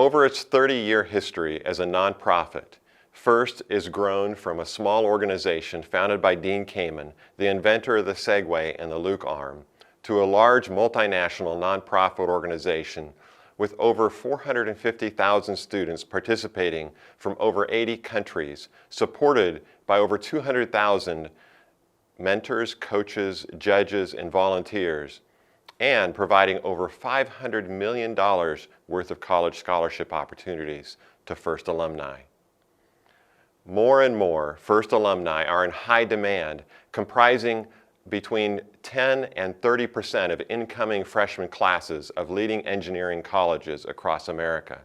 Over its 30-year history as a nonprofit, FIRST is grown from a small organization founded by Dean Kamen, the inventor of the Segway and the Luke arm, to a large multinational nonprofit organization with over 450,000 students participating from over 80 countries, supported by over 200,000 mentors, coaches, judges, and volunteers, and providing over $500 million worth of college scholarship opportunities to FIRST alumni. More and more FIRST alumni are in high demand, comprising between 10 and 30% of incoming freshman classes of leading engineering colleges across America.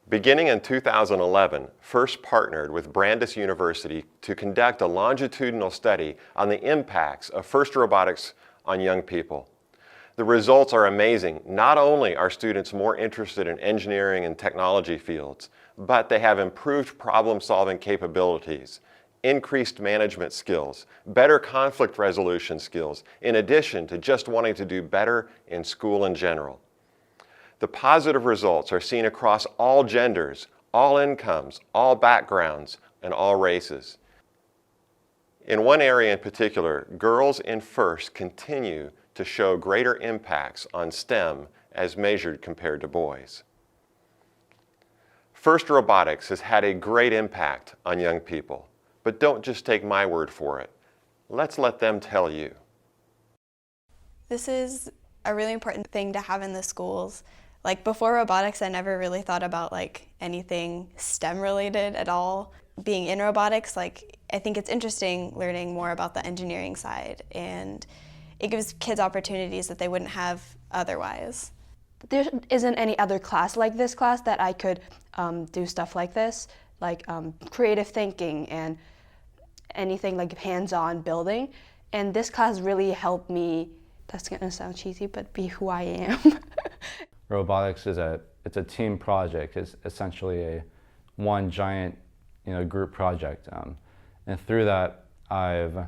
Beginning in 2011, FIRST partnered with Brandeis University to conduct a longitudinal study on the impacts of FIRST robotics on young people. The results are amazing. Not only are students more interested in engineering and technology fields, but they have improved problem-solving capabilities, increased management skills, better conflict resolution skills, in addition to just wanting to do better in school in general. The positive results are seen across all genders, all incomes, all backgrounds, and all races. In one area in particular, girls in FIRST continue to show greater impacts on STEM as measured compared to boys. FIRST Robotics has had a great impact on young people, but don't just take my word for it. Let's let them tell you. This is a really important thing to have in the schools. Like before robotics, I never really thought about like anything STEM related at all. Being in robotics, like I think it's interesting learning more about the engineering side, and it gives kids opportunities that they wouldn't have otherwise. There isn't any other class like this class that I could do stuff like this, like creative thinking and anything like hands-on building. And this class really helped me, that's gonna sound cheesy, but be who I am. Robotics is a team project. It's essentially one giant group project. And through that, I've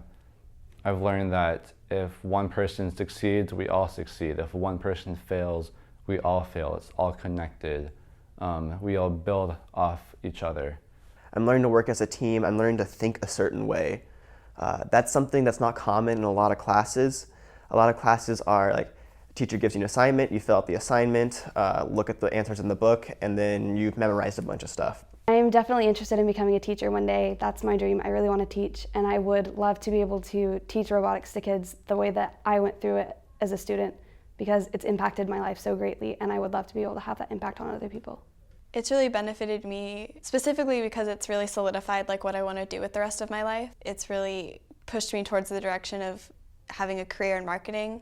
learned that if one person succeeds, we all succeed. If one person fails, we all fail. It's all connected. We all build off each other. I'm learning to work as a team. I'm learning to think a certain way. That's something that's not common in a lot of classes. A lot of classes are like, teacher gives you an assignment, you fill out the assignment, look at the answers in the book, and then you've memorized a bunch of stuff. I'm definitely interested in becoming a teacher one day. That's my dream. I really want to teach, and I would love to be able to teach robotics to kids the way that I went through it as a student, because it's impacted my life so greatly, and I would love to be able to have that impact on other people. It's really benefited me specifically because it's really solidified like what I want to do with the rest of my life. It's really pushed me towards the direction of having a career in marketing,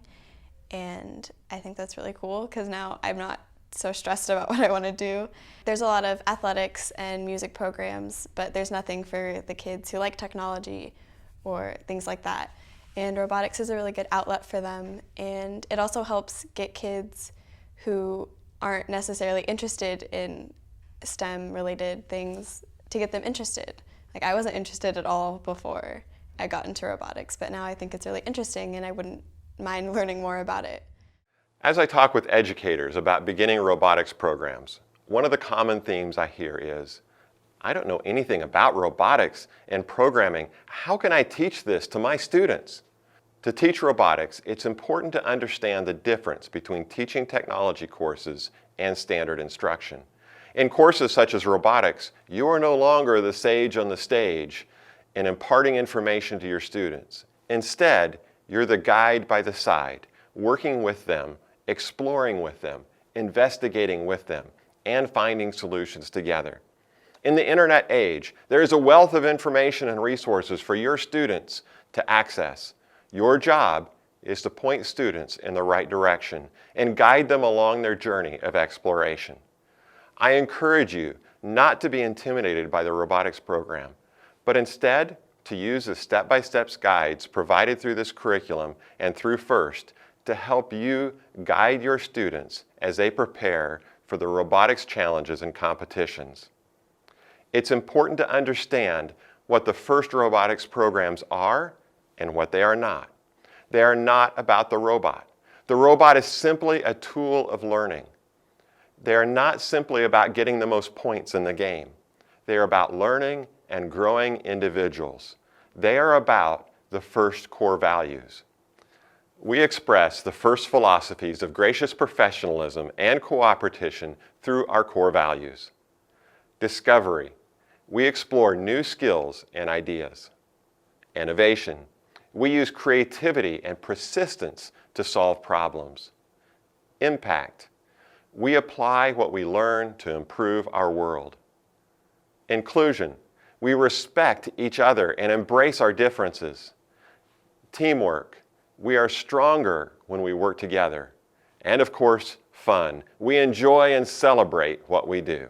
and I think that's really cool because now I'm not so stressed about what I want to do. There's a lot of athletics and music programs, but there's nothing for the kids who like technology or things like that. And robotics is a really good outlet for them, and it also helps get kids who aren't necessarily interested in STEM-related things to get them interested. Like I wasn't interested at all before I got into robotics, but now I think it's really interesting and I wouldn't mind learning more about it. As I talk with educators about beginning robotics programs, one of the common themes I hear is, I don't know anything about robotics and programming. How can I teach this to my students? To teach robotics, it's important to understand the difference between teaching technology courses and standard instruction. In courses such as robotics, you are no longer the sage on the stage in imparting information to your students. Instead, you're the guide by the side, working with them, exploring with them, investigating with them, and finding solutions together. In the internet age, there is a wealth of information and resources for your students to access. Your job is to point students in the right direction and guide them along their journey of exploration. I encourage you not to be intimidated by the robotics program, but instead to use the step-by-step guides provided through this curriculum and through FIRST to help you guide your students as they prepare for the robotics challenges and competitions. It's important to understand what the FIRST robotics programs are and what they are not. They are not about the robot. The robot is simply a tool of learning. They are not simply about getting the most points in the game. They are about learning and growing individuals. They are about the first core values. We express the first philosophies of gracious professionalism and cooperation through our core values. Discovery. We explore new skills and ideas. Innovation. We use creativity and persistence to solve problems. Impact. We apply what we learn to improve our world. Inclusion. We respect each other and embrace our differences. Teamwork. We are stronger when we work together. And of course, fun. We enjoy and celebrate what we do.